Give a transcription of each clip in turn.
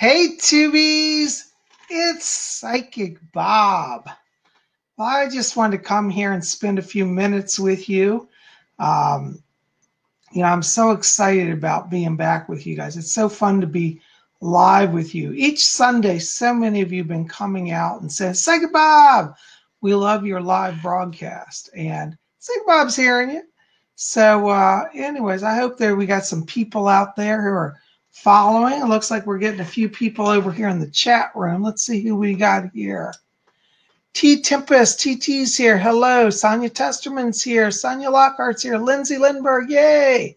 Hey, Tubies! It's Psychic Bob. Well, I just wanted to come here and spend a few minutes with you. Um, I'm so excited about being back with you guys. It's so fun to be live with you. Each Sunday, so many of you have been coming out and saying, Psychic Bob, we love your live broadcast. And Psychic Bob's hearing you. So, anyways, I hope that we got some people out there who are following. It looks like we're getting a few people over here in the chat room. Let's see who we got here. T Tempest, TT's here. Hello. Sonia Testerman's here. Sonia Lockhart's here. Lindsay Lindbergh, yay.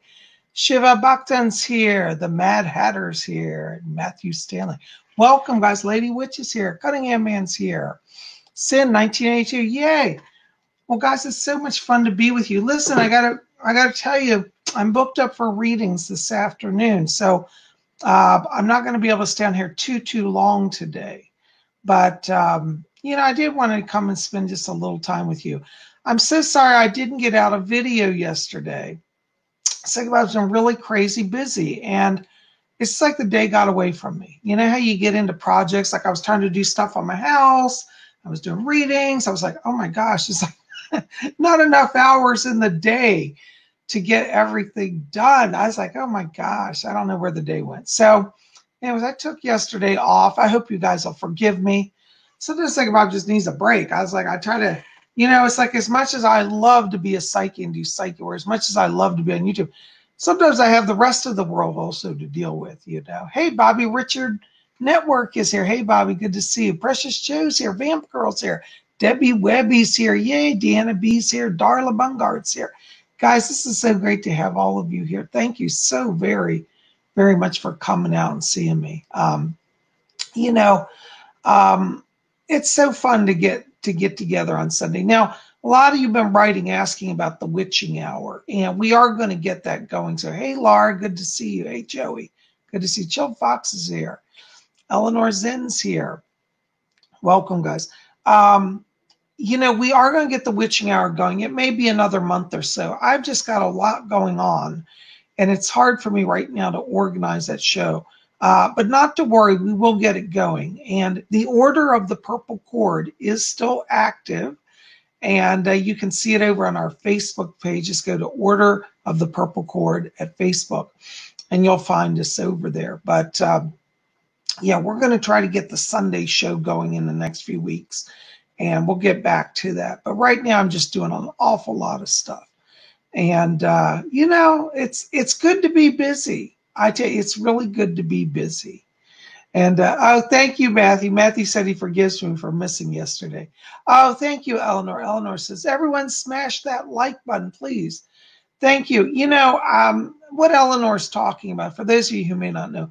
Shiva Bhaktan's here. The Mad Hatter's here. Matthew Stanley. Welcome, guys. Lady Witch is here. Cunningham Man's here. Sin 1982, yay. Well, guys, it's so much fun to be with you. Listen, I gotta tell you, I'm booked up for readings this afternoon, so I'm not going to be able to stay on here too long today. But I did want to come and spend just a little time with you. I'm so sorry I didn't get out a video yesterday. I've been really crazy busy, and it's like the day got away from me. You know how you get into projects? Like I was trying to do stuff on my house. I was doing readings. I was like, oh my gosh, it's like not enough hours in the day to get everything done. I was like, oh my gosh, I don't know where the day went. So anyways, I took yesterday off. I hope you guys will forgive me. Sometimes think about just needs a break. I was like, I try to, it's like as much as I love to be a psychic and do psychic, or as much as I love to be on YouTube, sometimes I have the rest of the world also to deal with, Hey, Bobby Richard Network is here. Hey, Bobby, good to see you. Precious Joe's here. Vamp Girl's here. Debbie Webby's here. Yay. Deanna B's here. Darla Bungard's here. Guys, this is so great to have all of you here. Thank you so very, very much for coming out and seeing me. It's so fun to get together on Sunday. Now, a lot of you have been writing asking about the witching hour, and we are going to get that going. So, hey, Laura, good to see you. Hey, Joey, good to see you. Chill Fox is here. Eleanor Zen's here. Welcome, guys. We are going to get the witching hour going. It may be another month or so. I've just got a lot going on, and it's hard for me right now to organize that show. But not to worry, we will get it going. And the Order of the Purple Cord is still active, and you can see it over on our Facebook page. Just go to Order of the Purple Cord at Facebook, and you'll find us over there. But we're going to try to get the Sunday show going in the next few weeks, and we'll get back to that. But right now, I'm just doing an awful lot of stuff. And, it's good to be busy. I tell you, it's really good to be busy. And, thank you, Matthew. Matthew said he forgives me for missing yesterday. Oh, thank you, Eleanor. Eleanor says, everyone smash that like button, please. Thank you. What Eleanor's talking about, for those of you who may not know,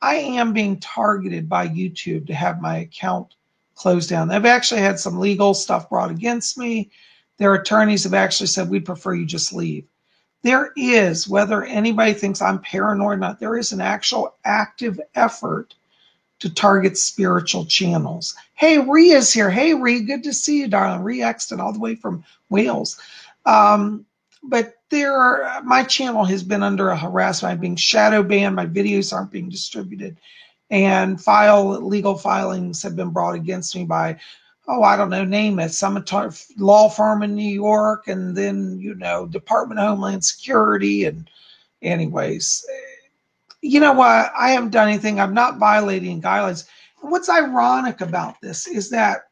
I am being targeted by YouTube to have my account closed down. They've actually had some legal stuff brought against me. Their attorneys have actually said, we'd prefer you just leave. There is, whether anybody thinks I'm paranoid or not, there is an actual active effort to target spiritual channels. Hey, Ree is here. Hey, Ree, good to see you, darling. Ree Exton, all the way from Wales. But my channel has been under a harassment. I'm being shadow banned. My videos aren't being distributed. And legal filings have been brought against me by, I don't know, name it, some law firm in New York, and then, Department of Homeland Security. And anyways, you know what? I haven't done anything. I'm not violating guidelines. And what's ironic about this is that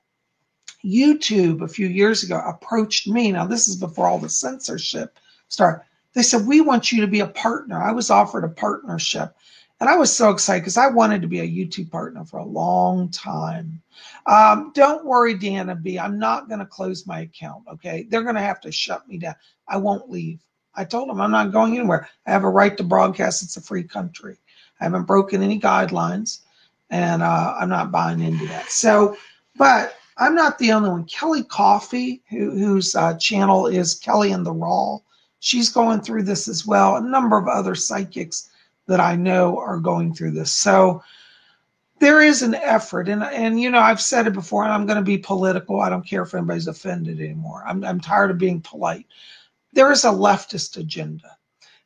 YouTube a few years ago approached me. Now, this is before all the censorship started. They said, we want you to be a partner. I was offered a partnership. And I was so excited because I wanted to be a YouTube partner for a long time. Don't worry, Deanna B. I'm not going to close my account, okay? They're going to have to shut me down. I won't leave. I told them I'm not going anywhere. I have a right to broadcast. It's a free country. I haven't broken any guidelines, and I'm not buying into that. So, but I'm not the only one. Kelly Coffee, whose channel is Kelly and the Raw, she's going through this as well. A number of other psychics that I know are going through this. So there is an effort, and I've said it before, and I'm going to be political. I don't care if anybody's offended anymore. I'm tired of being polite. There is a leftist agenda.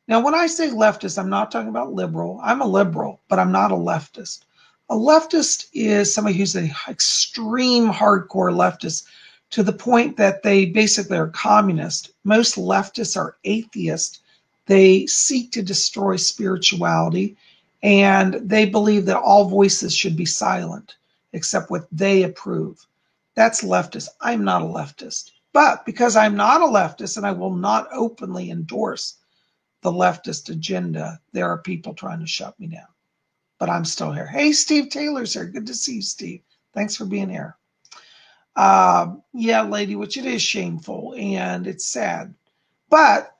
Now, when I say leftist, I'm not talking about liberal. I'm a liberal, but I'm not a leftist. A leftist is somebody who's an extreme hardcore leftist to the point that they basically are communist. Most leftists are atheists. They seek to destroy spirituality, and they believe that all voices should be silent except what they approve. That's leftist. I'm not a leftist. But because I'm not a leftist and I will not openly endorse the leftist agenda, there are people trying to shut me down. But I'm still here. Hey, Steve Taylor's here. Good to see you, Steve. Thanks for being here. Yeah, lady, which it is shameful and it's sad. But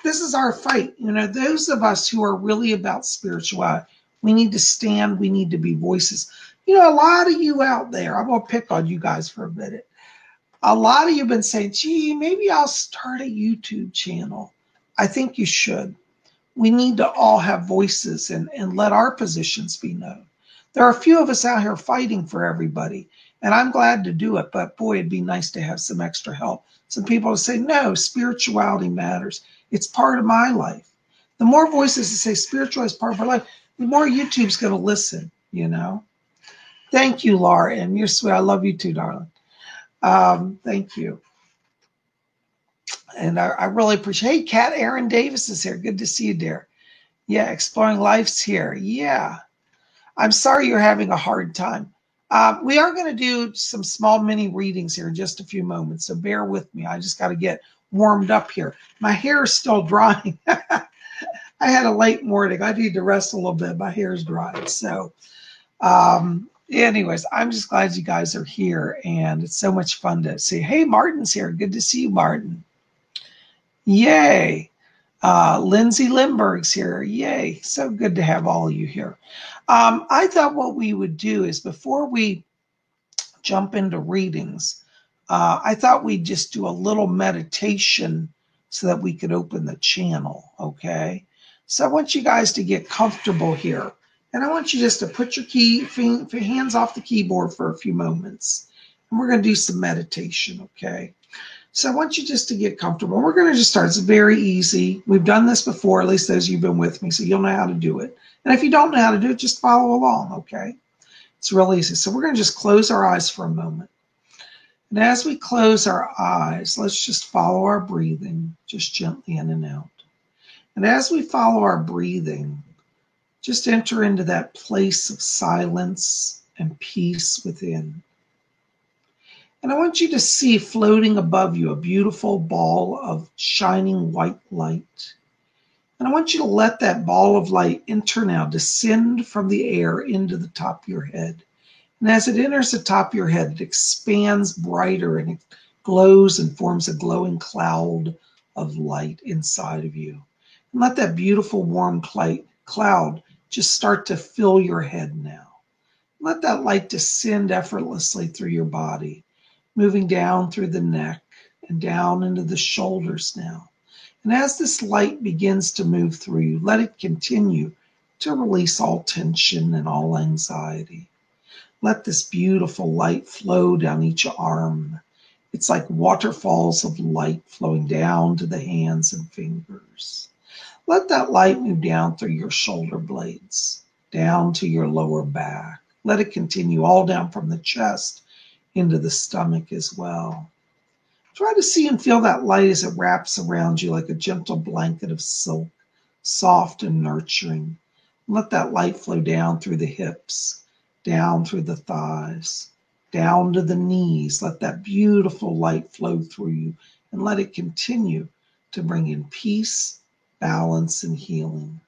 this is our fight. You know, those of us who are really about spirituality, we need to stand, we need to be voices. You know, a lot of you out there, I'm going to pick on you guys for a minute. A lot of you have been saying, gee, maybe I'll start a YouTube channel. I think you should. We need to all have voices and let our positions be known. There are a few of us out here fighting for everybody, and I'm glad to do it, but boy, it'd be nice to have some extra help. Some people say, no, spirituality matters. It's part of my life. The more voices that say spirituality is part of our life, the more YouTube's going to listen, you know. Thank you, Laura, and you're sweet. I love you too, darling. Thank you. And I really appreciate. Hey, Kat Aaron Davis is here. Good to see you, dear. Yeah, Exploring Life's here. Yeah. I'm sorry you're having a hard time. We are going to do some small mini readings here in just a few moments, so bear with me. I just got to get warmed up here. My hair is still drying. I had a late morning. I need to rest a little bit. My hair is drying. So anyways, I'm just glad you guys are here, and it's so much fun to see. Hey, Martin's here. Good to see you, Martin. Yay. Lindsay Lindbergh's here. Yay. So good to have all of you here. I thought what we would do is before we jump into readings, I thought we'd just do a little meditation so that we could open the channel, okay? So I want you guys to get comfortable here. And I want you just to put your hands off the keyboard for a few moments. And we're going to do some meditation, okay? So I want you just to get comfortable. We're going to just start. It's very easy. We've done this before, at least those of you who've been with me, so you'll know how to do it. And if you don't know how to do it, just follow along, okay? It's real easy. So we're going to just close our eyes for a moment. And as we close our eyes, let's just follow our breathing, just gently in and out. And as we follow our breathing, just enter into that place of silence and peace within. And I want you to see floating above you a beautiful ball of shining white light. And I want you to let that ball of light enter now, descend from the air into the top of your head. And as it enters the top of your head, it expands brighter and it glows and forms a glowing cloud of light inside of you. And let that beautiful warm cloud just start to fill your head now. Let that light descend effortlessly through your body, moving down through the neck and down into the shoulders now. And as this light begins to move through you, let it continue to release all tension and all anxiety. Let this beautiful light flow down each arm. It's like waterfalls of light flowing down to the hands and fingers. Let that light move down through your shoulder blades, down to your lower back. Let it continue all down from the chest into the stomach as well. Try to see and feel that light as it wraps around you like a gentle blanket of silk, soft and nurturing. Let that light flow down through the hips, down through the thighs, down to the knees. Let that beautiful light flow through you and let it continue to bring in peace, balance, and healing.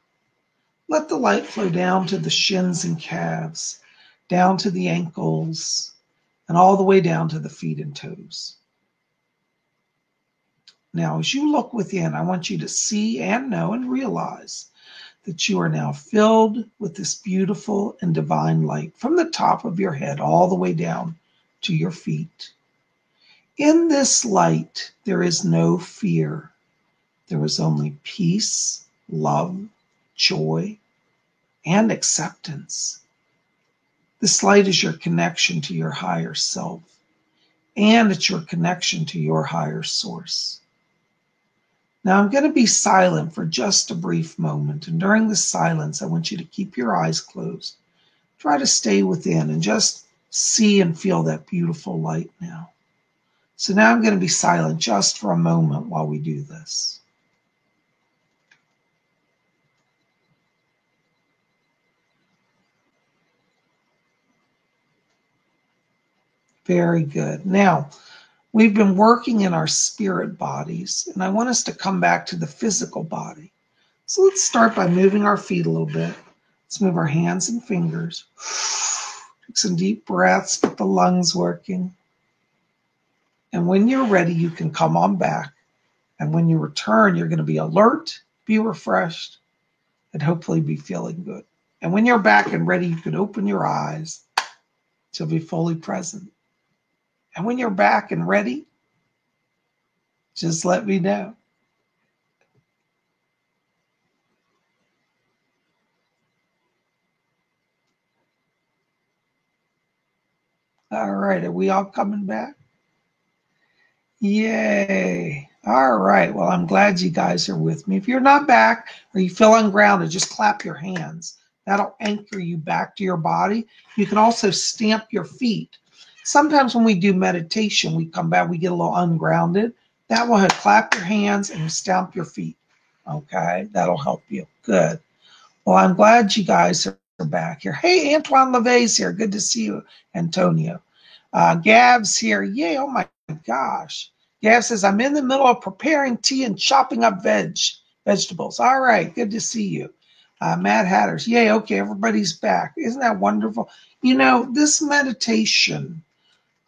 Let the light flow down to the shins and calves, down to the ankles, and all the way down to the feet and toes. Now, as you look within, I want you to see and know and realize that you are now filled with this beautiful and divine light from the top of your head all the way down to your feet. In this light, there is no fear. There is only peace, love, joy, and acceptance. This light is your connection to your higher self, and it's your connection to your higher source. Now I'm going to be silent for just a brief moment, and during the silence, I want you to keep your eyes closed. try to stay within and just see and feel that beautiful light now. So now I'm going to be silent just for a moment while we do this. Very good. Now, we've been working in our spirit bodies, and I want us to come back to the physical body. So let's start by moving our feet a little bit. Let's move our hands and fingers. Take some deep breaths, get the lungs working. And when you're ready, you can come on back. And when you return, you're going to be alert, be refreshed, and hopefully be feeling good. And when you're back and ready, you can open your eyes to be fully present. And when you're back and ready, just let me know. All right, are we all coming back? Yay. All right, well, I'm glad you guys are with me. If you're not back or you feel ungrounded, just clap your hands. That'll anchor you back to your body. You can also stamp your feet. Sometimes when we do meditation, we come back, we get a little ungrounded. That will clap your hands and stamp your feet. Okay, that'll help you. Good. Well, I'm glad you guys are back here. Hey, Antoine LeVay's here. Good to see you, Antonio. Gav's here. Yay, oh my gosh. Gav says, I'm in the middle of preparing tea and chopping up vegetables. All right, good to see you. Matt Hatters. Yay, okay, everybody's back. Isn't that wonderful? You know, this meditation,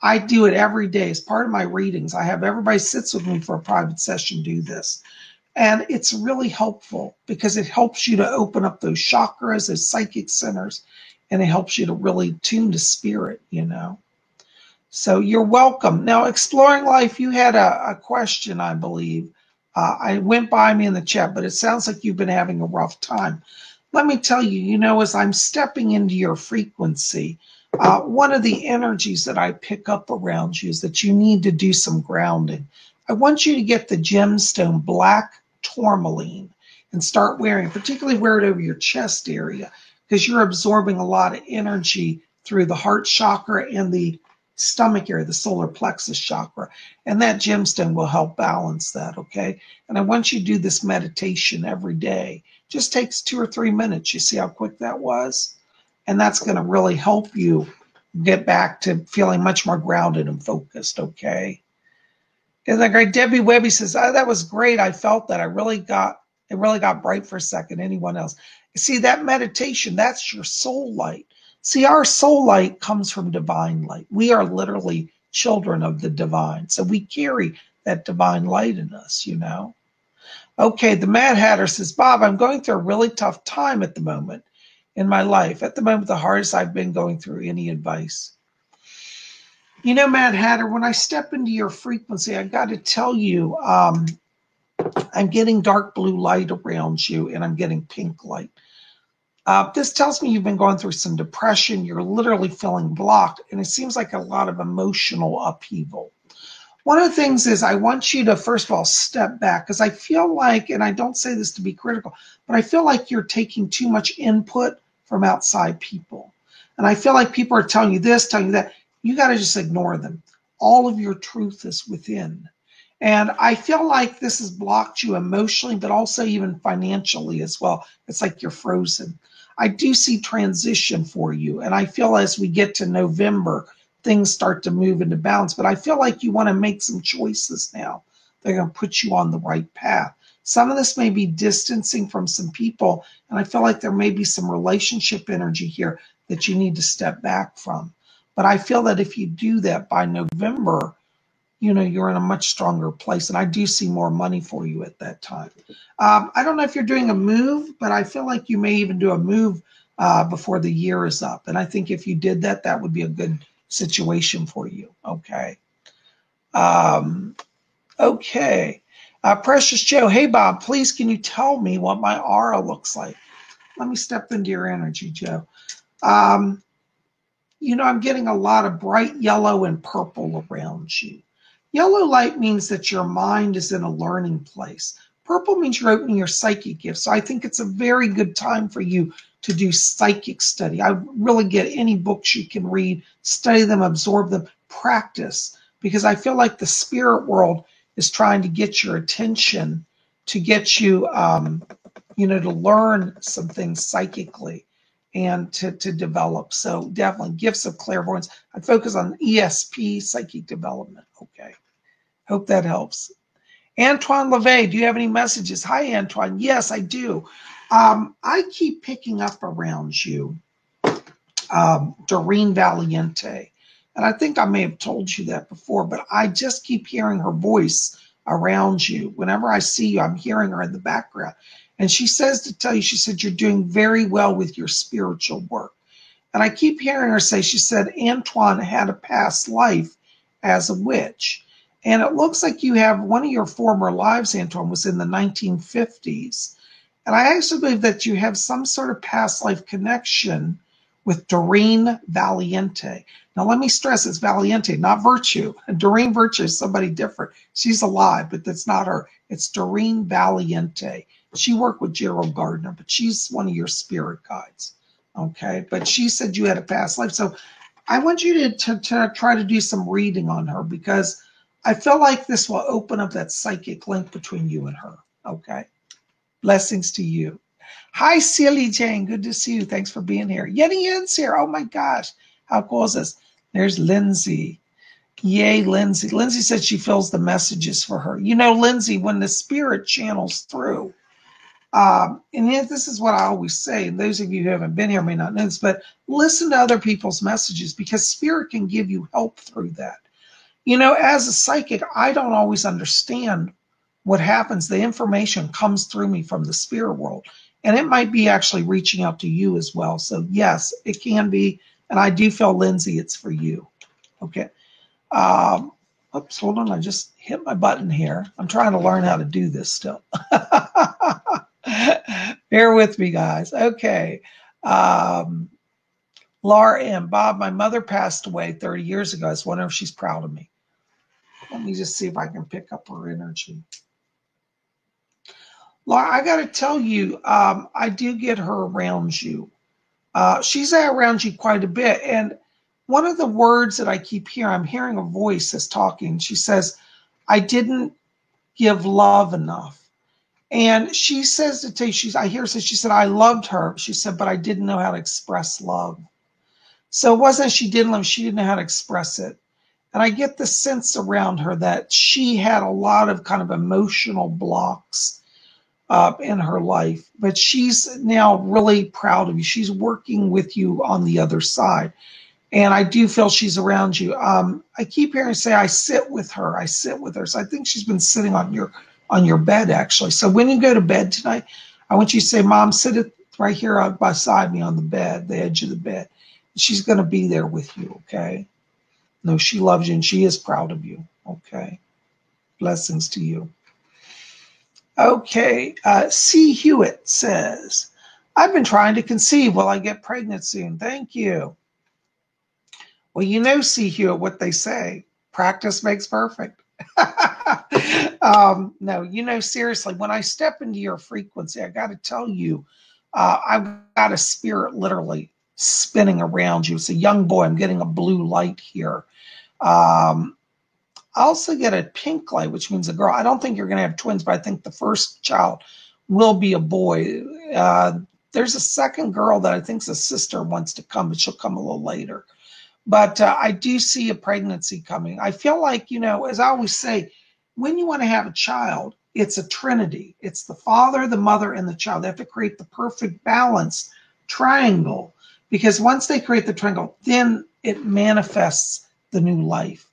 I do it every day as part of my readings. I have everybody sits with me for a private session do this. And it's really helpful because it helps you to open up those chakras, those psychic centers, and it helps you to really tune to spirit, you know. So you're welcome. Now, Exploring Life, you had a question, I believe. I went by me in the chat, but it sounds like you've been having a rough time. Let me tell you, you know, as I'm stepping into your frequency, one of the energies that I pick up around you is that you need to do some grounding. I want you to get the gemstone black tourmaline and start wearing, particularly wear it over your chest area, because you're absorbing a lot of energy through the heart chakra and the stomach area, the solar plexus chakra, and that gemstone will help balance that, okay? And I want you to do this meditation every day. Just takes 2 or 3 minutes. You see how quick that was? And that's going to really help you get back to feeling much more grounded and focused, okay? Isn't that great? Debbie Webby says, oh, that was great. I felt that. It really got bright for a second. Anyone else? See, that meditation, that's your soul light. See, our soul light comes from divine light. We are literally children of the divine. So we carry that divine light in us, you know. Okay, the Mad Hatter says, Bob, I'm going through a really tough time at the moment in my life. At the moment, the hardest I've been going through. Any advice? You know, Mad Hatter, when I step into your frequency, I got to tell you, I'm getting dark blue light around you and I'm getting pink light. This tells me you've been going through some depression. You're literally feeling blocked, and it seems like a lot of emotional upheaval. One of the things is I want you to, first of all, step back, because I feel like, and I don't say this to be critical, but I feel like you're taking too much input from outside people. And I feel like people are telling you this, telling you that. You got to just ignore them. All of your truth is within. And I feel like this has blocked you emotionally, but also even financially as well. It's like you're frozen. I do see transition for you. And I feel as we get to November, things start to move into balance. But I feel like you want to make some choices now. They're going to put you on the right path. Some of this may be distancing from some people. And I feel like there may be some relationship energy here that you need to step back from. But I feel that if you do that by November, you know, you're in a much stronger place. And I do see more money for you at that time. I don't know if you're doing a move, but I feel like you may even do a move before the year is up. And I think if you did that, that would be a good situation for you. Okay. Okay. Precious Joe. Hey, Bob, please, can you tell me what my aura looks like? Let me step into your energy, Joe. You know, I'm getting a lot of bright yellow and purple around you. Yellow light means that your mind is in a learning place. Purple means you're opening your psychic gift. So I think it's a very good time for you to do psychic study. I really get any books you can read, study them, absorb them, practice, because I feel like the spirit world is trying to get your attention, to get you, to learn some things psychically and to develop. So definitely gifts of clairvoyance. I focus on ESP, psychic development. Okay. Hope that helps. Antoine LeVay, do you have any messages? Hi, Antoine. Yes, I do. I keep picking up around you, Doreen Valiente. And I think I may have told you that before, but I just keep hearing her voice around you. Whenever I see you, I'm hearing her in the background. And she says to tell you, she said, you're doing very well with your spiritual work. And I keep hearing her say, she said, Antoine had a past life as a witch. And it looks like you have one of your former lives, Antoine, was in the 1950s. And I actually believe that you have some sort of past life connection with Doreen Valiente. Now, let me stress, it's Valiente, not Virtue. Doreen Virtue is somebody different. She's alive, but that's not her. It's Doreen Valiente. She worked with Gerald Gardner, but she's one of your spirit guides. Okay, but she said you had a past life. So I want you to try to do some reading on her, because I feel like this will open up that psychic link between you and her. Okay. Blessings to you. Hi, Celie Jane. Good to see you. Thanks for being here. Yeti Yen's here. Oh my gosh. How cool is this? There's Lindsay. Yay, Lindsay. Lindsay said she feels the messages for her. You know, Lindsay, when the spirit channels through, and yet this is what I always say, and those of you who haven't been here may not know this, but listen to other people's messages, because spirit can give you help through that. You know, as a psychic, I don't always understand what happens. The information comes through me from the spirit world, and it might be actually reaching out to you as well. So yes, it can be. And I do feel, Lindsay, it's for you. Okay. Oops, hold on. I just hit my button here. I'm trying to learn how to do this still. Bear with me, guys. Okay. Laura M. Bob, my mother passed away 30 years ago. I was wondering if she's proud of me. Let me just see if I can pick up her energy. Laura, I got to tell you, I do get her around you. She's around you quite a bit. And one of the words that I keep hearing, I'm hearing a voice that's talking. She says, I didn't give love enough. And she says to tell you, I hear her say, she said, I loved her. She said, but I didn't know how to express love. So it wasn't she didn't love, she didn't know how to express it. And I get the sense around her that she had a lot of kind of emotional blocks in her life, but she's now really proud of you. She's working with you on the other side. And I do feel she's around you. I keep hearing her say, I sit with her. I sit with her. So I think she's been sitting on your bed, actually. So when you go to bed tonight, I want you to say, Mom, sit right here beside me on the bed, the edge of the bed. She's going to be there with you, okay? No, she loves you and she is proud of you, okay? Blessings to you. Okay, C. Hewitt says, I've been trying to conceive. Will I get pregnant soon? Thank you. Well, you know, C. Hewitt, what they say, practice makes perfect. No, you know, seriously, when I step into your frequency, I got to tell you, I've got a spirit literally spinning around you. It's a young boy. I'm getting a blue light here. I also get a pink light, which means a girl. I don't think you're going to have twins, but I think the first child will be a boy. There's a second girl that I think's a sister wants to come, but she'll come a little later. But I do see a pregnancy coming. I feel like, you know, as I always say, when you want to have a child, it's a trinity. It's the father, the mother, and the child. They have to create the perfect balanced triangle, because once they create the triangle, then it manifests the new life.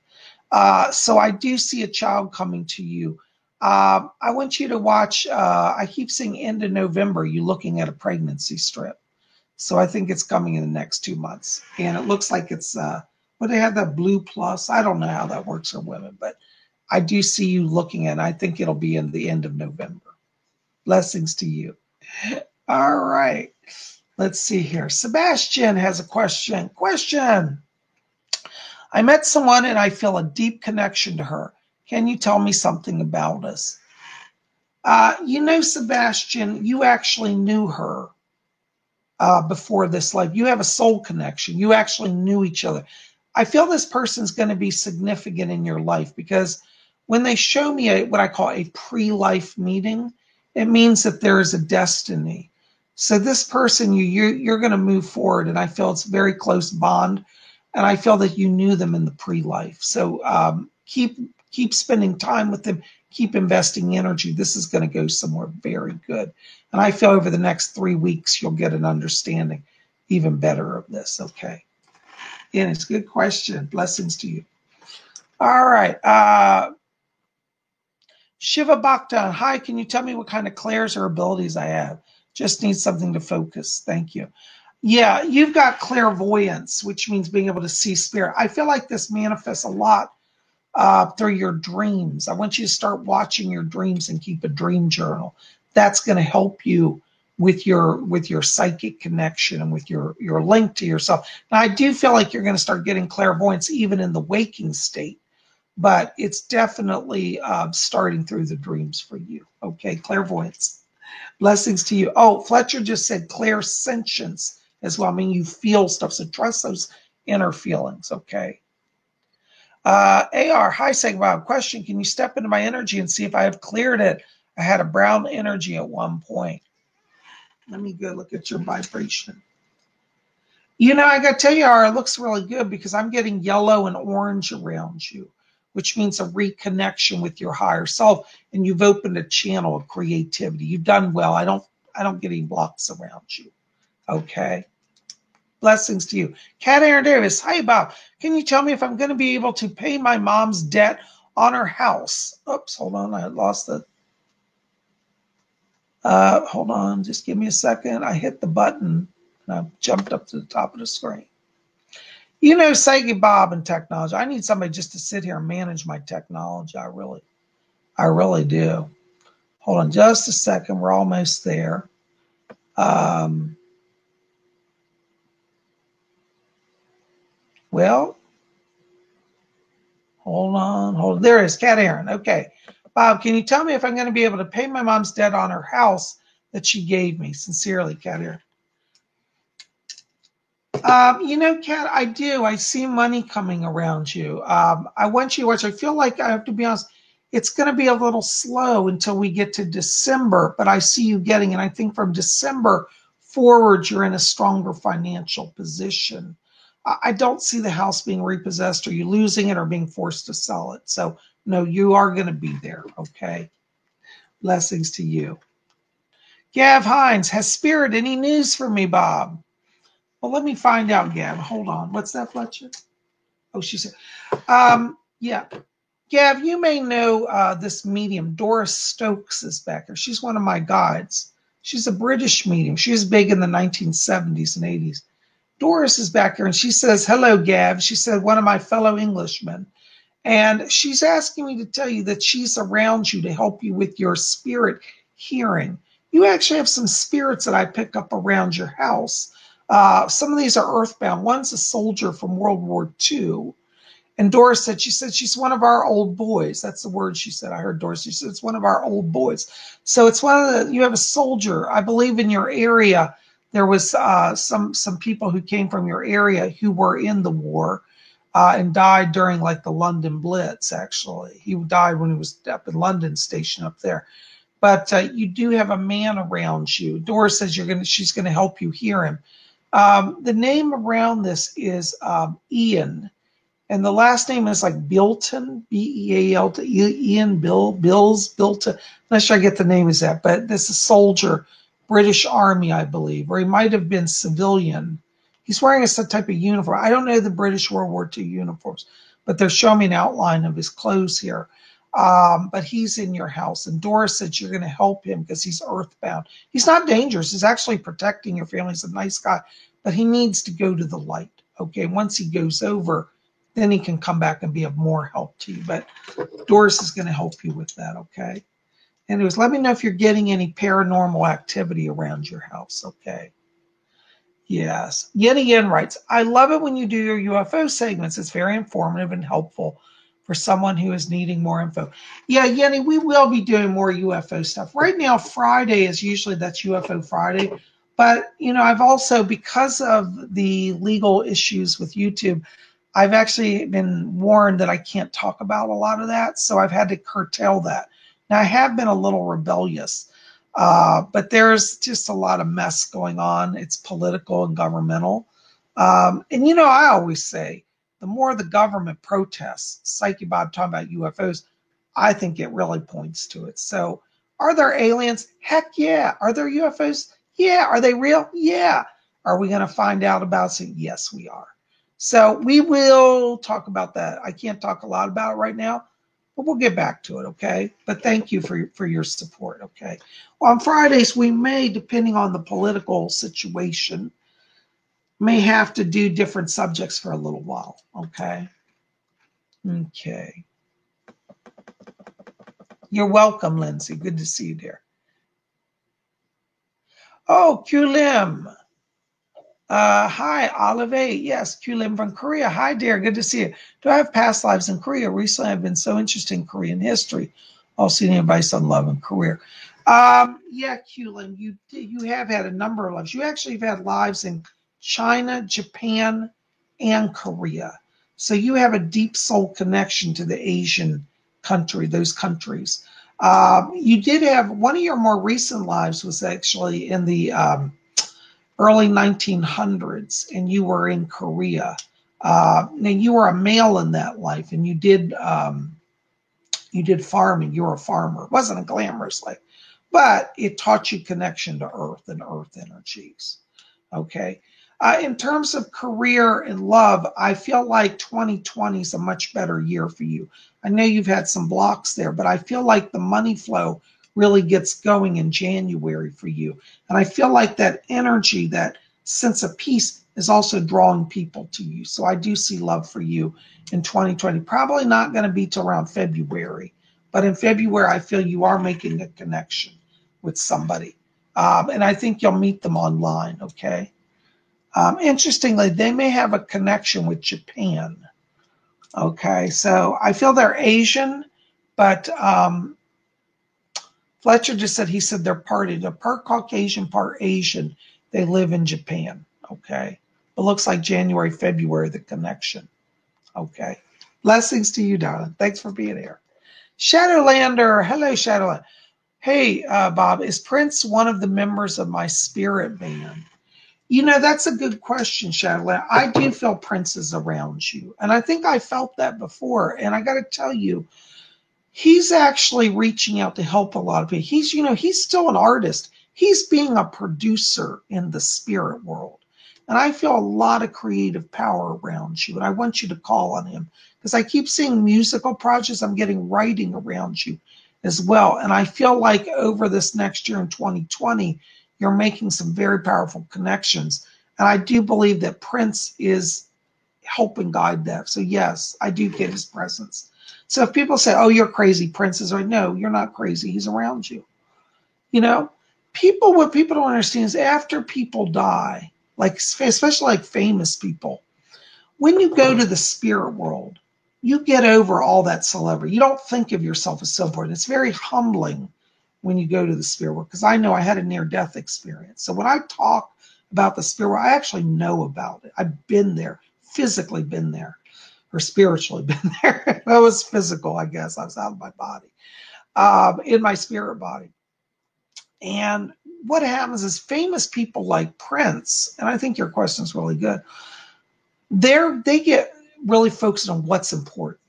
So I do see a child coming to you. I want you to watch, I keep seeing end of November, you looking at a pregnancy strip. So I think it's coming in the next 2 months. And it looks like it's, they have that Blue Plus. I don't know how that works for women, but I do see you looking at it. I think it'll be in the end of November. Blessings to you. All right. Let's see here. Sebastian has a question. I met someone and I feel a deep connection to her. Can you tell me something about us? You know, Sebastian, you actually knew her before this life. You have a soul connection. You actually knew each other. I feel this person's going to be significant in your life because when they show me what I call a pre-life meeting, it means that there is a destiny. So this person, you're going to move forward, and I feel it's a very close bond, and I feel that you knew them in the pre-life. So keep spending time with them, keep investing energy. This is going to go somewhere very good, and I feel over the next 3 weeks you'll get an understanding even better of this. Okay, and it's a good question. Blessings to you. All right. Shiva Bhaktan, hi, can you tell me what kind of clairs or abilities I have? Just need something to focus. Thank you. Yeah, you've got clairvoyance, which means being able to see spirit. I feel like this manifests a lot through your dreams. I want you to start watching your dreams and keep a dream journal. That's going to help you with your psychic connection and with your link to yourself. Now, I do feel like you're going to start getting clairvoyance even in the waking state, but it's definitely starting through the dreams for you. Okay, clairvoyance. Blessings to you. Oh, Fletcher just said clairsentience as well. I mean, you feel stuff, so trust those inner feelings. Okay. AR, hi, Bob. Question: can you step into my energy and see if I have cleared it? I had a brown energy at one point. Let me go look at your vibration. You know, I got to tell you, AR, it looks really good because I'm getting yellow and orange around you, which means a reconnection with your higher self, and you've opened a channel of creativity. You've done well. I don't get any blocks around you. Okay. Blessings to you. Cat Aaron Davis, hi Bob. Can you tell me if I'm going to be able to pay my mom's debt on her house? Oops, hold on, I lost it. Hold on, just give me a second. I hit the button and I jumped up to the top of the screen. You know, Sagi Bob and technology. I need somebody just to sit here and manage my technology. I really do. Hold on just a second. We're almost there. Well, hold on. There it is, Cat Aaron. Okay. Bob, can you tell me if I'm going to be able to pay my mom's debt on her house that she gave me? Sincerely, Cat Aaron. You know, Cat, I do. I see money coming around you. I want you to watch. I feel like I have to be honest. It's going to be a little slow until we get to December, but I see you getting, and I think from December forward, you're in a stronger financial position. I don't see the house being repossessed or you losing it or being forced to sell it. So, no, you are going to be there. Okay. Blessings to you. Gav Hines, has Spirit any news for me, Bob? Well, let me find out, Gav. Hold on. What's that, Fletcher? Oh, she said, yeah. Gav, you may know this medium. Doris Stokes is back there. She's one of my guides. She's a British medium. She was big in the 1970s and 80s. Doris is back here and she says, hello, Gav. She said, one of my fellow Englishmen. And she's asking me to tell you that she's around you to help you with your spirit hearing. You actually have some spirits that I pick up around your house. Some of these are earthbound. One's a soldier from World War II. And Doris said, she's one of our old boys. That's the word she said. I heard Doris. She said, it's one of our old boys. So it's you have a soldier. I believe in your area, there was some people who came from your area who were in the war and died during like the London Blitz, actually. He died when he was up in London, stationed up there. But you do have a man around you. Doris says she's going to help you hear him. The name around this is Ian. And the last name is like Bilton, B-E-A-L-T, Ian Bilton. I'm not sure I get the name is that, but this is a soldier, British Army, I believe, or he might have been civilian. He's wearing some type of uniform. I don't know the British World War II uniforms, but they're showing me an outline of his clothes here. But he's in your house. And Doris said you're going to help him because he's earthbound. He's not dangerous. He's actually protecting your family. He's a nice guy, but he needs to go to the light. Okay, once he goes over, then he can come back and be of more help to you. But Doris is going to help you with that, okay? Anyways, let me know if you're getting any paranormal activity around your house, okay? Yes. Yeti Yen writes, I love it when you do your UFO segments. It's very informative and helpful. for someone who is needing more info. Yeah, Yenny, we will be doing more UFO stuff. Right now, Friday is usually that's UFO Friday. But, I've also, because of the legal issues with YouTube, I've actually been warned that I can't talk about a lot of that. So I've had to curtail that. Now, I have been a little rebellious, but there's just a lot of mess going on. It's political and governmental. And, I always say, the more the government protests, Psyche Bob talking about UFOs, I think it really points to it. So, are there aliens? Heck yeah. Are there UFOs? Yeah. Are they real? Yeah. Are we going to find out about it? Yes, we are. So, we will talk about that. I can't talk a lot about it right now, but we'll get back to it, okay? But thank you for your support, okay? Well, on Fridays, we may, depending on the political situation, may have to do different subjects for a little while, okay? Okay. You're welcome, Lindsay. Good to see you, dear. Oh, Kulim. Hi, Olive. Yes, Kulim from Korea. Hi, dear. Good to see you. Do I have past lives in Korea? Recently, I've been so interested in Korean history. Also, any advice on love and career? Yeah, Kulim, you have had a number of lives. You actually have had lives in China, Japan, and Korea. So you have a deep soul connection to the Asian those countries. You did have one of your more recent lives was actually in the early 1900s, and you were in Korea. Now you were a male in that life, and you did farming. You were a farmer. It wasn't a glamorous life, but it taught you connection to earth and earth energies. Okay. In terms of career and love, I feel like 2020 is a much better year for you. I know you've had some blocks there, but I feel like the money flow really gets going in January for you. And I feel like that energy, that sense of peace is also drawing people to you. So I do see love for you in 2020. Probably not going to be till around February, but in February, I feel you are making a connection with somebody. And I think you'll meet them online, okay? Interestingly, they may have a connection with Japan. Okay, so I feel they're Asian, but Fletcher just said they're part Caucasian, part Asian. They live in Japan. Okay, it looks like January, February, the connection. Okay, blessings to you, darling. Thanks for being here. Shadowlander, hello, Shadowlander. Hey, Bob, is Prince one of the members of my spirit band? That's a good question, Shadowland. I do feel Prince is around you. And I think I felt that before. And I got to tell you, he's actually reaching out to help a lot of people. He's still an artist. He's being a producer in the spirit world. And I feel a lot of creative power around you. And I want you to call on him because I keep seeing musical projects. I'm getting writing around you as well. And I feel like over this next year in 2020, you're making some very powerful connections. And I do believe that Prince is helping guide that. So yes, I do get his presence. So if people say, oh, you're crazy, Prince is right. No, you're not crazy. He's around you. What people don't understand is after people die, like especially like famous people, when you go to the spirit world, you get over all that celebrity. You don't think of yourself as so important. It's very humbling when you go to the spirit world, because I know I had a near-death experience. So when I talk about the spirit world, I actually know about it. I've been there, physically been there, or spiritually been there. That was physical, I guess. I was out of my body, in my spirit body. And what happens is famous people like Prince, and I think your question is really good, they get really focused on what's important.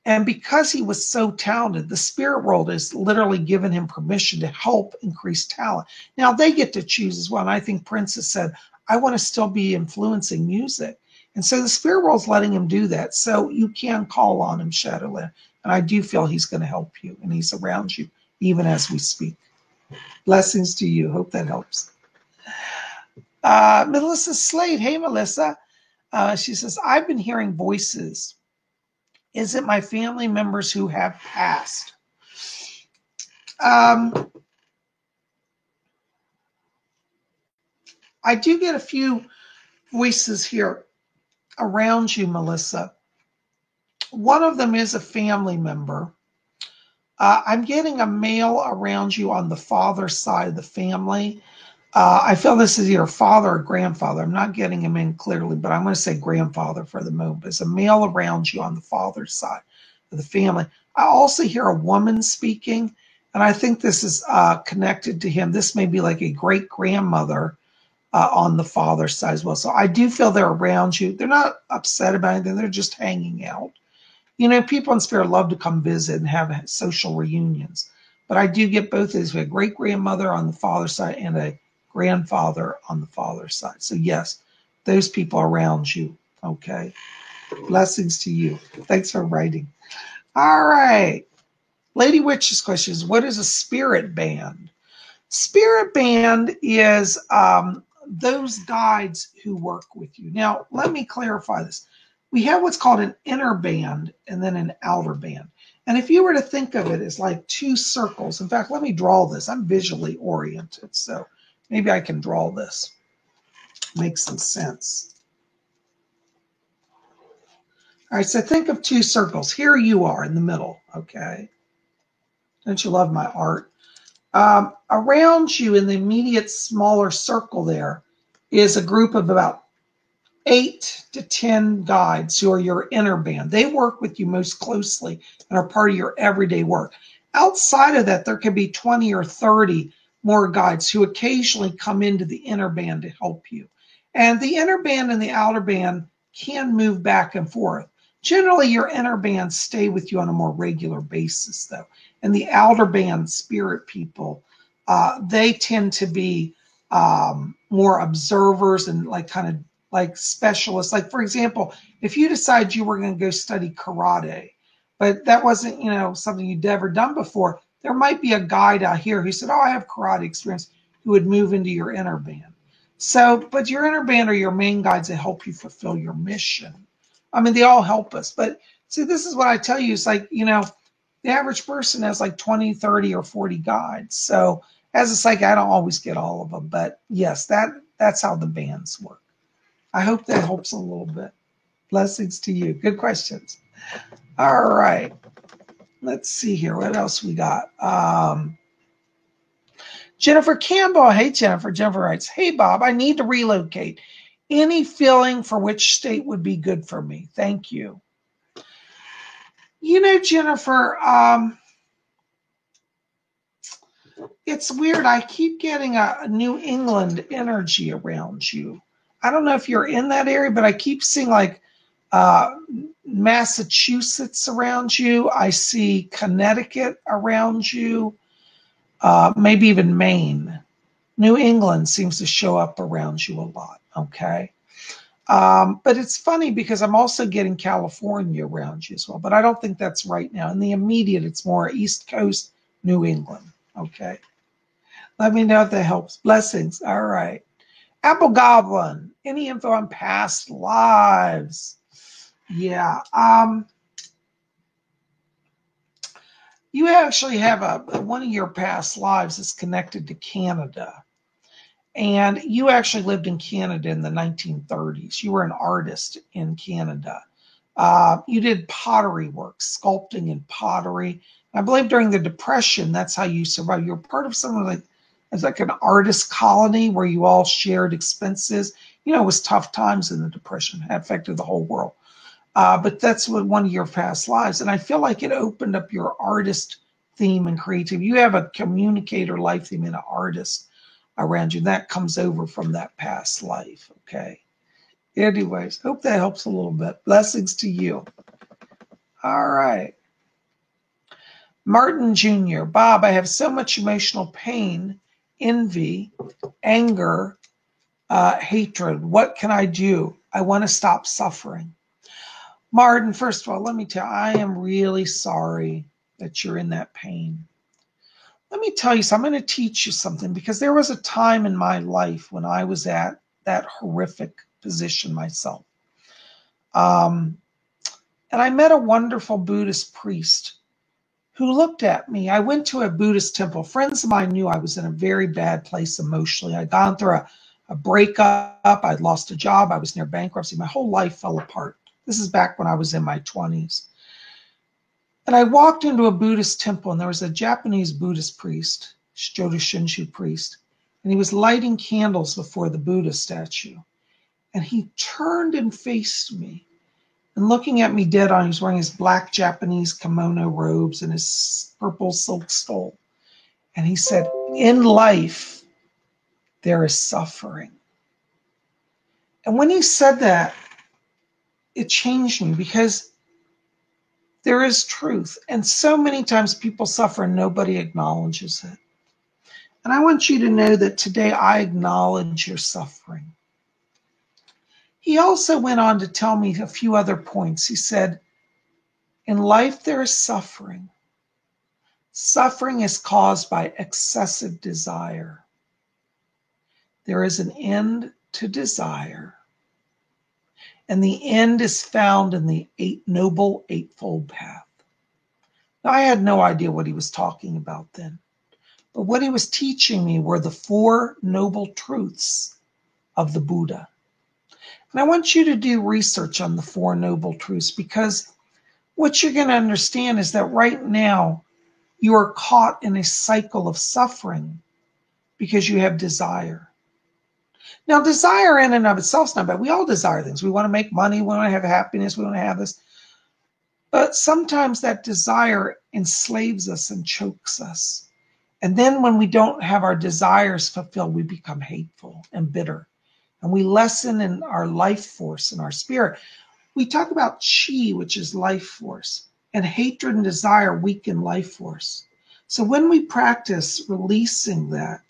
And because he was so talented, the spirit world has literally given him permission to help increase talent. Now they get to choose as well. And I think Prince has said, I want to still be influencing music. And so the spirit world's letting him do that. So you can call on him, Shadowland. And I do feel he's going to help you. And he's around you even as we speak. Blessings to you. Hope that helps. Melissa Slade. Hey, Melissa. She says, I've been hearing voices. Is it my family members who have passed? I do get a few voices here around you, Melissa. One of them is a family member. I'm getting a male around you on the father's side of the family. I feel this is your father or grandfather. I'm not getting him in clearly, but I'm going to say grandfather for the moment. There's a male around you on the father's side of the family. I also hear a woman speaking, and I think this is connected to him. This may be like a great grandmother on the father's side as well. So I do feel they're around you. They're not upset about anything. They're just hanging out. You know, people in spirit love to come visit and have social reunions. But I do get both of these. We have a great grandmother on the father's side and a grandfather on the father's side. So yes, those people around you. Okay. Blessings to you. Thanks for writing. All right. Lady Witch's question is, what is a spirit band? Spirit band is those guides who work with you. Now, let me clarify this. We have what's called an inner band and then an outer band. And if you were to think of it as like two circles, in fact, let me draw this. I'm visually oriented, so maybe I can draw this. Makes some sense. All right, so think of two circles. Here you are in the middle, okay? Don't you love my art? Around you in the immediate smaller circle there is a group of about 8 to 10 guides who are your inner band. They work with you most closely and are part of your everyday work. Outside of that, there could be 20 or 30 more guides who occasionally come into the inner band to help you. And the inner band and the outer band can move back and forth. Generally, your inner bands stay with you on a more regular basis, though. And the outer band spirit people, they tend to be more observers and like kind of like specialists. Like, for example, if you decide you were going to go study karate, but that wasn't, you know, something you'd ever done before, there might be a guide out here who said, oh, I have karate experience, who would move into your inner band. So, but your inner band are your main guides that help you fulfill your mission. I mean, they all help us. But see, this is what I tell you. It's like, you know, the average person has like 20, 30, or 40 guides. So as a psychic, I don't always get all of them. But yes, that's how the bands work. I hope that helps a little bit. Blessings to you. Good questions. All right. Let's see here. What else we got? Jennifer Campbell. Hey, Jennifer. Jennifer writes, hey, Bob, I need to relocate. Any feeling for which state would be good for me? Thank you. You know, Jennifer, it's weird. I keep getting a New England energy around you. I don't know if you're in that area, but I keep seeing like Massachusetts around you. I see Connecticut around you, maybe even Maine. New England seems to show up around you a lot, okay? But it's funny because I'm also getting California around you as well, but I don't think that's right now. In the immediate, it's more East Coast, New England, okay? Let me know if that helps. Blessings. All right. Apple Goblin. Any info on past lives? Yeah. You actually have one of your past lives is connected to Canada. And you actually lived in Canada in the 1930s. You were an artist in Canada. You did pottery work, sculpting and pottery. I believe during the Depression, that's how you survived. You were part of something like, it's like an artist colony where you all shared expenses. You know, it was tough times in the Depression. It affected the whole world. But that's what one of your past lives. And I feel like it opened up your artist theme and creativity. You have a communicator life theme and an artist around you. That comes over from that past life. Okay. Anyways, hope that helps a little bit. Blessings to you. All right. Martin Jr. Bob, I have so much emotional pain, envy, anger, hatred. What can I do? I want to stop suffering. Martin, first of all, let me tell you, I am really sorry that you're in that pain. Let me tell you something. I'm going to teach you something because there was a time in my life when I was at that horrific position myself. And I met a wonderful Buddhist priest who looked at me. I went to a Buddhist temple. Friends of mine knew I was in a very bad place emotionally. I'd gone through a breakup. I'd lost a job. I was near bankruptcy. My whole life fell apart. This is back when I was in my 20s. And I walked into a Buddhist temple, and there was a Japanese Buddhist priest, Jodo Shinshu priest, and he was lighting candles before the Buddha statue. And he turned and faced me, and looking at me dead on, he was wearing his black Japanese kimono robes and his purple silk stole. And he said, "In life, there is suffering." And when he said that, it changed me, because there is truth. And so many times people suffer and nobody acknowledges it. And I want you to know that today I acknowledge your suffering. He also went on to tell me a few other points. He said, in life there is suffering. Suffering is caused by excessive desire. There is an end to desire. And the end is found in the Noble Eightfold Path. Now, I had no idea what he was talking about then. But what he was teaching me were the Four Noble Truths of the Buddha. And I want you to do research on the Four Noble Truths, because what you're going to understand is that right now you are caught in a cycle of suffering because you have desire. Now, desire in and of itself is not bad. We all desire things. We want to make money. We want to have happiness. We want to have this. But sometimes that desire enslaves us and chokes us. And then when we don't have our desires fulfilled, we become hateful and bitter. And we lessen in our life force and our spirit. We talk about chi, which is life force, and hatred and desire weaken life force. So when we practice releasing that,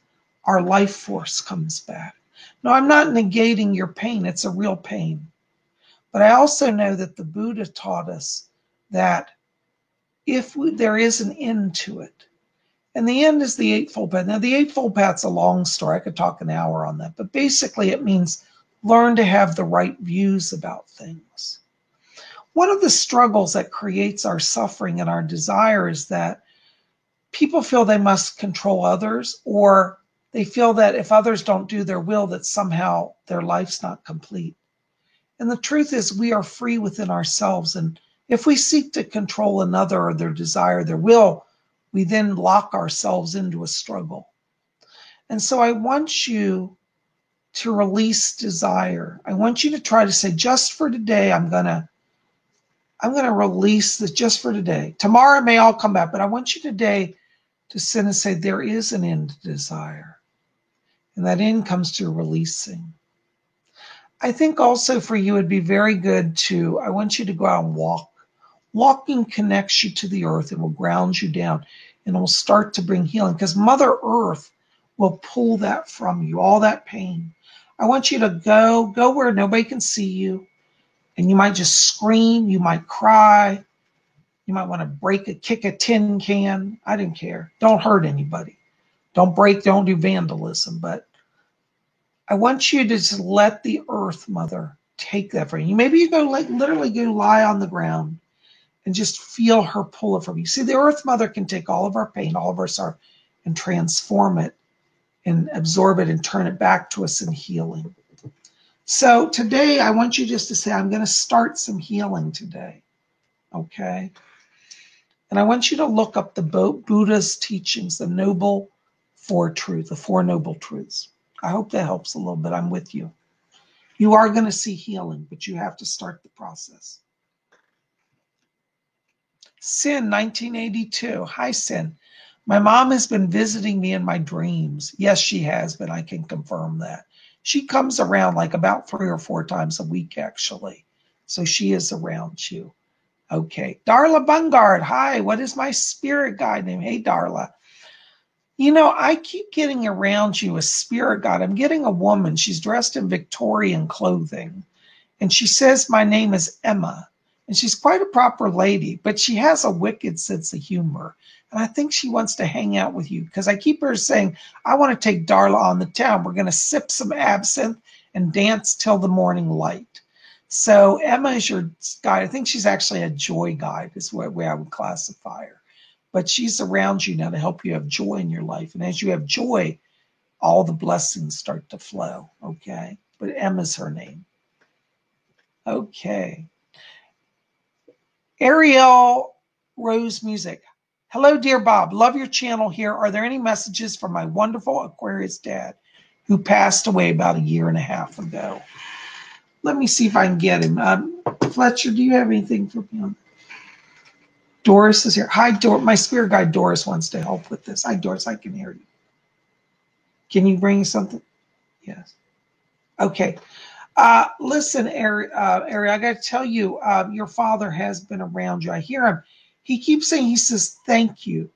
our life force comes back. Now, I'm not negating your pain. It's a real pain. But I also know that the Buddha taught us that there is an end to it. And the end is the Eightfold Path. Now, the Eightfold Path's a long story. I could talk an hour on that. But basically, it means learn to have the right views about things. One of the struggles that creates our suffering and our desire is that people feel they must control others, or they feel that if others don't do their will, that somehow their life's not complete. And the truth is, we are free within ourselves. And if we seek to control another or their desire, their will, we then lock ourselves into a struggle. And so I want you to release desire. I want you to try to say, just for today, I'm going to release this just for today. Tomorrow it may all come back, but I want you today to sit and say, there is an end to desire. And that end comes to releasing. I think also for you, it'd be very good I want you to go out and walk. Walking connects you to the earth and will ground you down, and it will start to bring healing, because Mother Earth will pull that from you, all that pain. I want you to go where nobody can see you, and you might just scream, you might cry, you might want to kick a tin can. I didn't care. Don't hurt anybody. Don't do vandalism, but I want you to just let the Earth Mother take that from you. Maybe you literally go lie on the ground and just feel her pull it from you. See, the Earth Mother can take all of our pain, all of our sorrow, and transform it and absorb it and turn it back to us in healing. So today, I want you just to say, I'm going to start some healing today, okay? And I want you to look up the Buddha's teachings, the Four Noble Truths. I hope that helps a little bit. I'm with you. You are going to see healing, but you have to start the process. Sin, 1982. Hi, Sin. My mom has been visiting me in my dreams. Yes, she has been. I can confirm that. She comes around like about 3 or 4 times a week, actually. So she is around you. Okay. Darla Bungard. Hi, what is my spirit guide name? Hey, Darla. You know, I keep getting around you a spirit guide. I'm getting a woman. She's dressed in Victorian clothing. And she says my name is Emma. And she's quite a proper lady, but she has a wicked sense of humor. And I think she wants to hang out with you, because I keep her saying, I want to take Darla on the town. We're going to sip some absinthe and dance till the morning light. So Emma is your guide. I think she's actually a joy guide is the way I would classify her. But she's around you now to help you have joy in your life. And as you have joy, all the blessings start to flow, okay? But Emma's her name. Okay. Ariel Rose Music. Hello, dear Bob. Love your channel here. Are there any messages from my wonderful Aquarius dad who passed away about a year and a half ago? Let me see if I can get him. Fletcher, do you have anything for me on? Doris is here. Hi, Doris. My spirit guide Doris wants to help with this. Hi, Doris. I can hear you. Can you bring something? Yes. Okay. Listen, Ari, I got to tell you, your father has been around you. I hear him. He keeps saying, he says, thank you.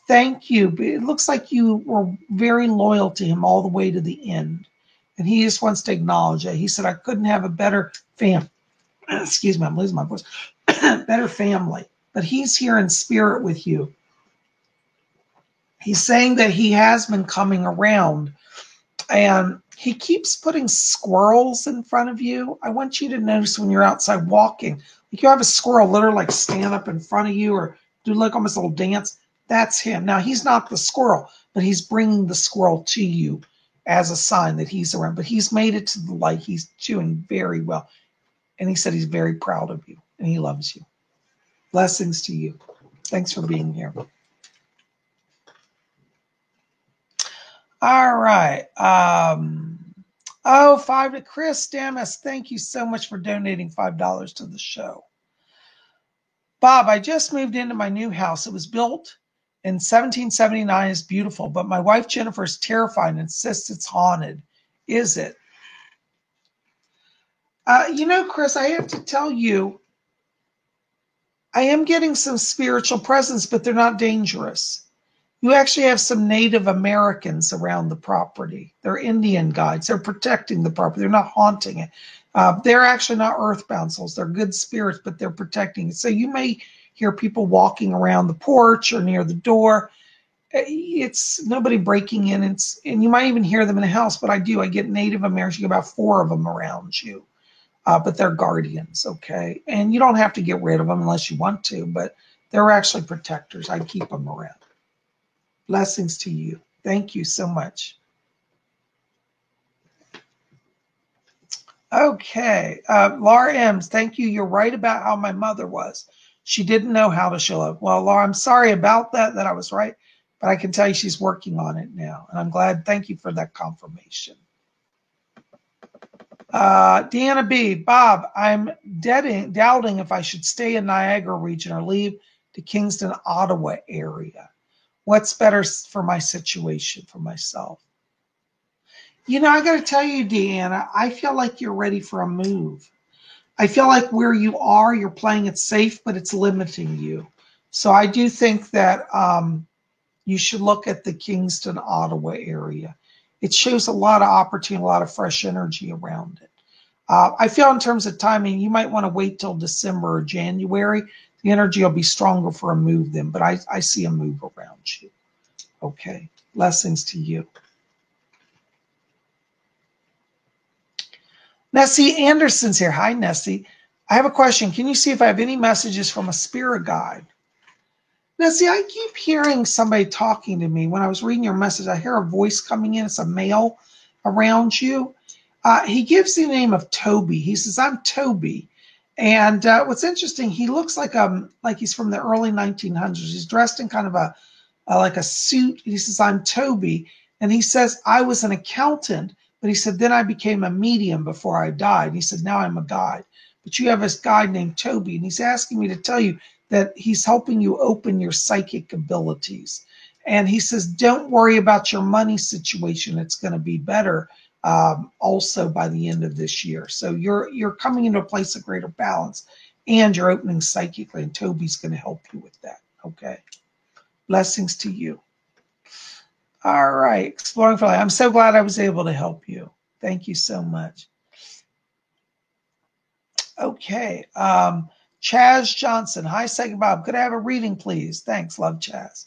Thank you. But it looks like you were very loyal to him all the way to the end. And he just wants to acknowledge it. He said, I couldn't have a better family. Excuse me, I'm losing my voice. Better family. But he's here in spirit with you. He's saying that he has been coming around. And he keeps putting squirrels in front of you. I want you to notice when you're outside walking, like you have a squirrel literally like stand up in front of you or do like almost a little dance. That's him. Now, he's not the squirrel, but he's bringing the squirrel to you as a sign that he's around. But he's made it to the light. He's doing very well. And he said he's very proud of you and he loves you. Blessings to you. Thanks for being here. All right. $5 to Chris Damas. Thank you so much for donating $5 to the show. Bob, I just moved into my new house. It was built in 1779. It's beautiful, but my wife Jennifer is terrified and insists it's haunted. Is it? Chris, I have to tell you, I am getting some spiritual presence, but they're not dangerous. You actually have some Native Americans around the property. They're Indian guides. They're protecting the property. They're not haunting it. They're actually not earthbound souls. They're good spirits, but they're protecting it. So you may hear people walking around the porch or near the door. It's nobody breaking in. And you might even hear them in a house, but I get Native Americans, you get about 4 of them around you. But they're guardians, okay? And you don't have to get rid of them unless you want to, but they're actually protectors. I keep them around. Blessings to you. Thank you so much. Okay. Laura M's, thank you. You're right about how my mother was. She didn't know how to show up. Well, Laura, I'm sorry about that I was right, but I can tell you she's working on it now. And I'm glad. Thank you for that confirmation. Deanna B, Bob, I'm doubting if I should stay in Niagara region or leave the Kingston, Ottawa area. What's better for my situation, for myself? I got to tell you, Deanna, I feel like you're ready for a move. I feel like where you are, you're playing it safe, but it's limiting you. So I do think that you should look at the Kingston, Ottawa area. It shows a lot of opportunity, a lot of fresh energy around it. I feel in terms of timing, you might want to wait till December or January. The energy will be stronger for a move then, but I see a move around you. Okay. Blessings to you. Nessie Anderson's here. Hi, Nessie. I have a question. Can you see if I have any messages from a spirit guide? Nessie, I keep hearing somebody talking to me. When I was reading your message, I hear a voice coming in. It's a male around you. He gives the name of Toby. He says, I'm Toby. And what's interesting, he looks like he's from the early 1900s. He's dressed in kind of like a suit. He says, I'm Toby. And he says, I was an accountant, but he said, then I became a medium before I died. And he said, now I'm a guide. But you have this guy named Toby, and he's asking me to tell you that he's helping you open your psychic abilities. And he says, don't worry about your money situation. It's going to be better. Also by the end of this year. So you're coming into a place of greater balance and you're opening psychically, and Toby's going to help you with that. Okay. Blessings to you. All right. Exploring for Life. I'm so glad I was able to help you. Thank you so much. Okay. Chaz Johnson. Hi, Psychic Bob. Could I have a reading, please? Thanks. Love, Chaz.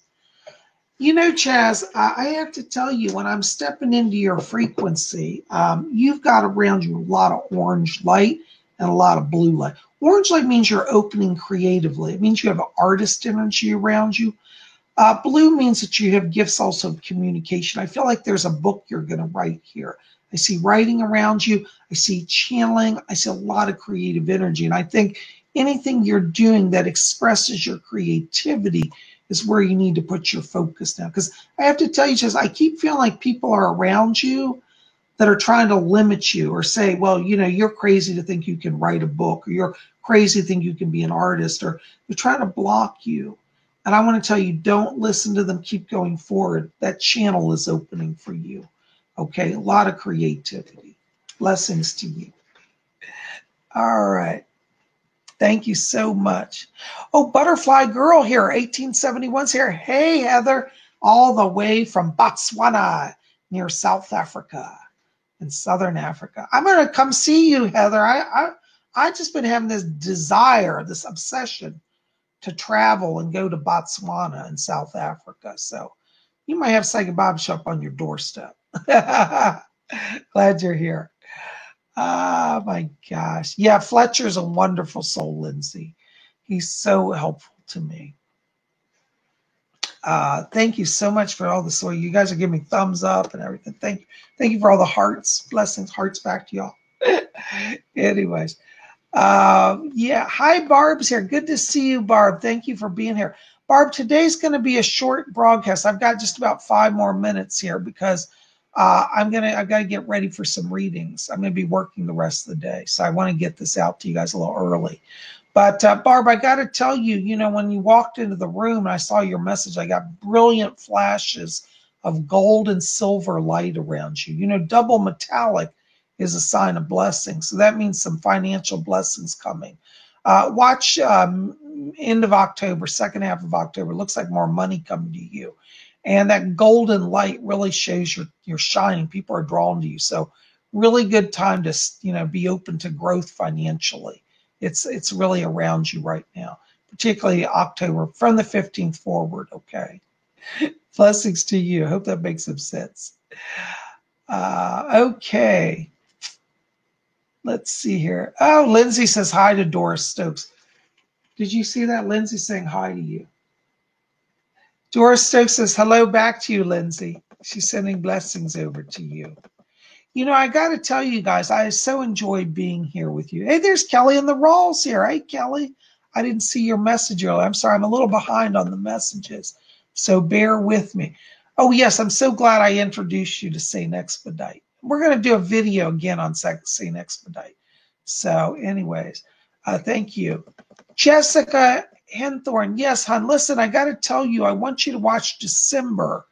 Chaz, I have to tell you, when I'm stepping into your frequency, you've got around you a lot of orange light and a lot of blue light. Orange light means you're opening creatively. It means you have an artist energy around you. Blue means that you have gifts also of communication. I feel like there's a book you're going to write here. I see writing around you. I see channeling. I see a lot of creative energy. And I think anything you're doing that expresses your creativity is where you need to put your focus now. Because I have to tell you, just I keep feeling like people are around you that are trying to limit you or say, well, you know, you're crazy to think you can write a book, or you're crazy to think you can be an artist, or they're trying to block you. And I want to tell you, don't listen to them. Keep going forward. That channel is opening for you. Okay, a lot of creativity. Blessings to you. All right. Thank you so much. Oh, Butterfly Girl here, 1871's here. Hey, Heather, all the way from Botswana near South Africa in Southern Africa. I'm going to come see you, Heather. I just been having this desire, this obsession to travel and go to Botswana in South Africa. So you might have Psychic Bob show up on your doorstep. Glad you're here. Oh my gosh. Yeah, Fletcher's a wonderful soul, Lindsay. He's so helpful to me. Thank you so much for all the soul. You guys are giving me thumbs up and everything. Thank you. Thank you for all the hearts. Blessings, hearts back to y'all. Anyways. Yeah. Hi, Barb's here. Good to see you, Barb. Thank you for being here. Barb, today's going to be a short broadcast. I've got just about 5 more minutes here because I've got to get ready for some readings. I'm going to be working the rest of the day. So I want to get this out to you guys a little early. But Barb, I got to tell you, you know, when you walked into the room and I saw your message, I got brilliant flashes of gold and silver light around you. You know, double metallic is a sign of blessing. So that means some financial blessings coming. Watch end of October, second half of October. Looks like more money coming to you. And that golden light really shows you're shining. People are drawn to you. So really good time to, you know, be open to growth financially. It's really around you right now, particularly October from the 15th forward. Okay. Blessings to you. I hope that makes some sense. Okay. Let's see here. Oh, Lindsay says hi to Doris Stokes. Did you see that? Lindsay saying hi to you. Doris Stokes says hello back to you, Lindsay. She's sending blessings over to you. You know, I got to tell you guys, I so enjoyed being here with you. Hey, there's Kelly and the Rawls here. Hey, Kelly. I didn't see your message earlier. I'm sorry. I'm a little behind on the messages. So bear with me. Oh, yes. I'm so glad I introduced you to St. Expedite. We're going to do a video again on St. Expedite. So anyways, thank you. Jessica Henthorne. Yes, hon. Listen, I got to tell you, I want you to watch December.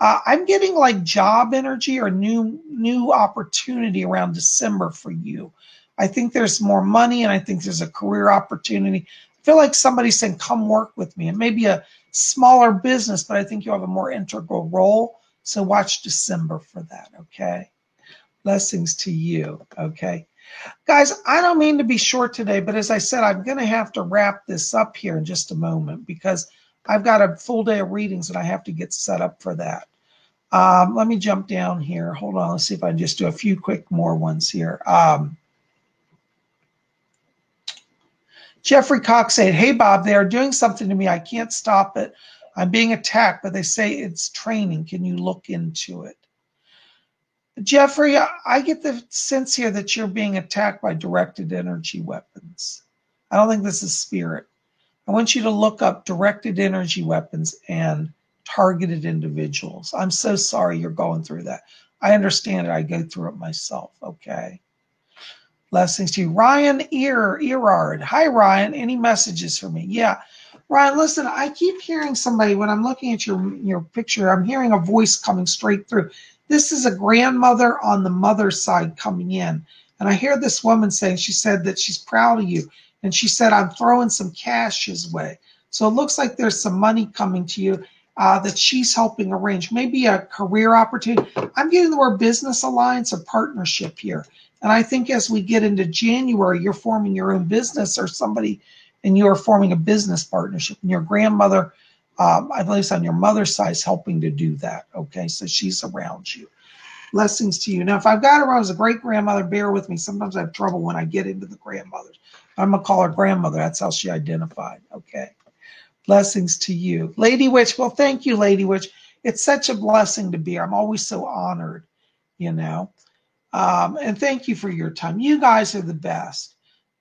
I'm getting like job energy or new opportunity around December for you. I think there's more money and I think there's a career opportunity. I feel like somebody's saying, come work with me. It may be a smaller business, but I think you'll have a more integral role. So watch December for that, okay? Blessings to you, okay? Guys, I don't mean to be short today, but as I said, I'm going to have to wrap this up here in just a moment because I've got a full day of readings and I have to get set up for that. Let me jump down here. Hold on. Let's see if I can just do a few quick more ones here. Jeffrey Cox said, hey, Bob, they are doing something to me. I can't stop it. I'm being attacked, but they say it's training. Can you look into it? Jeffrey, I get the sense here that you're being attacked by directed energy weapons. I don't think this is spirit. I want you to look up directed energy weapons and targeted individuals. I'm so sorry you're going through that. I understand it. I go through it myself. Okay. Blessings to you. Ryan Erard. Hi, Ryan. Any messages for me? Yeah. Ryan, listen, I keep hearing somebody, when I'm looking at your picture, I'm hearing a voice coming straight through. This is a grandmother on the mother's side coming in. And I hear this woman saying, she said that she's proud of you. And she said, I'm throwing some cash his way. So it looks like there's some money coming to you that she's helping arrange. Maybe a career opportunity. I'm getting the word business alliance or partnership here. And I think as we get into January, you're forming your own business or somebody, and you're forming a business partnership. And your grandmother, I believe it's on your mother's side, is helping to do that. Okay, so she's around you. Blessings to you. Now, if I've got her as a great-grandmother, bear with me. Sometimes I have trouble when I get into the grandmothers. I'm going to call her grandmother. That's how she identified. Okay. Blessings to you. Lady Witch. Well, thank you, Lady Witch. It's such a blessing to be here. I'm always so honored, you know. And thank you for your time. You guys are the best.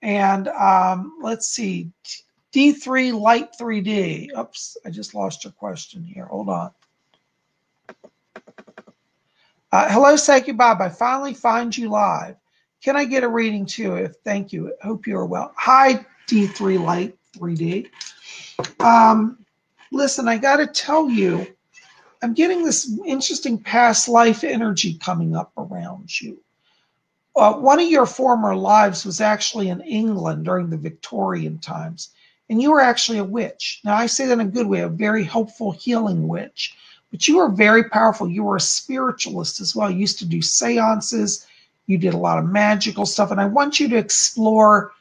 And let's see, D3 Light 3D. Oops, I just lost your question here. Hold on. Hello, Psychic Bob. I finally find you live. Can I get a reading too? Thank you. Hope you are well. Hi, D3 Light 3D. Listen, I got to tell you, I'm getting this interesting past life energy coming up around you. One of your former lives was actually in England during the Victorian times, and you were actually a witch. Now, I say that in a good way, a very helpful, healing witch. But you were very powerful. You were a spiritualist as well. You used to do seances. You did a lot of magical stuff. And I want you to explore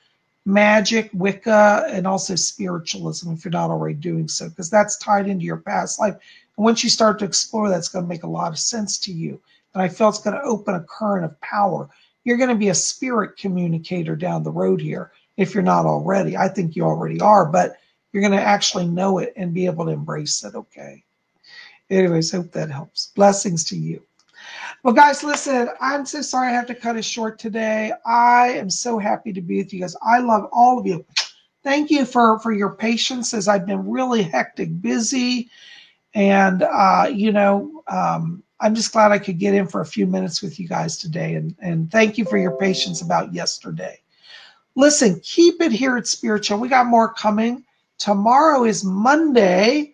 magic, Wicca, and also spiritualism if you're not already doing so, because that's tied into your past life. And once you start to explore that, it's going to make a lot of sense to you. And I feel it's going to open a current of power. You're going to be a spirit communicator down the road here if you're not already. I think you already are, but you're going to actually know it and be able to embrace it, okay? Anyways, hope that helps. Blessings to you. Well, guys, listen, I'm so sorry I have to cut it short today. I am so happy to be with you guys. I love all of you. Thank you for your patience as I've been really hectic, busy. And, I'm just glad I could get in for a few minutes with you guys today. And thank you for your patience about yesterday. Listen, keep it here at Spiritual. We got more coming. Tomorrow is Monday.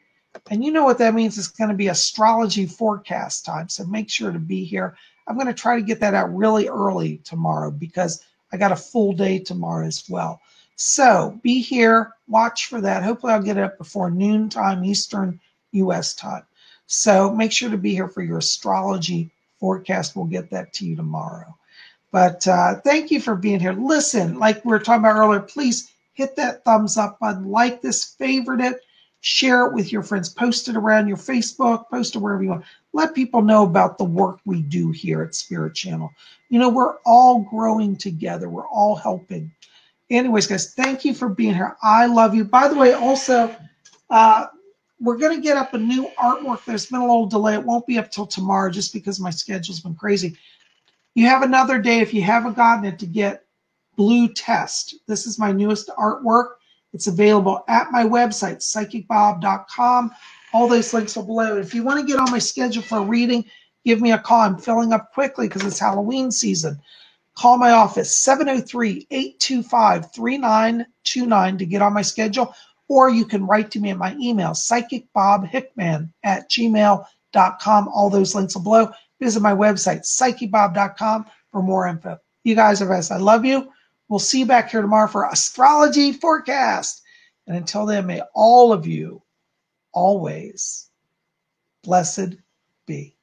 And you know what that means? It's going to be astrology forecast time. So make sure to be here. I'm going to try to get that out really early tomorrow because I got a full day tomorrow as well. So be here. Watch for that. Hopefully I'll get it up before noontime Eastern U.S. time. So make sure to be here for your astrology forecast. We'll get that to you tomorrow. But thank you for being here. Listen, like we were talking about earlier, please hit that thumbs up button. Like this, favorite it. Share it with your friends. Post it around your Facebook. Post it wherever you want. Let people know about the work we do here at Spirit Channel. You know, we're all growing together. We're all helping. Anyways, guys, thank you for being here. I love you. By the way, also, we're going to get up a new artwork. There's been a little delay. It won't be up till tomorrow just because my schedule's been crazy. You have another day, if you haven't gotten it, to get Blue Test. This is my newest artwork. It's available at my website, psychicbob.com. All those links are below. If you want to get on my schedule for a reading, give me a call. I'm filling up quickly because it's Halloween season. Call my office, 703-825-3929 to get on my schedule. Or you can write to me at my email, psychicbobhickman@gmail.com. All those links are below. Visit my website, psychicbob.com, for more info. You guys are best. I love you. We'll see you back here tomorrow for Astrology Forecast. And until then, may all of you always blessed be.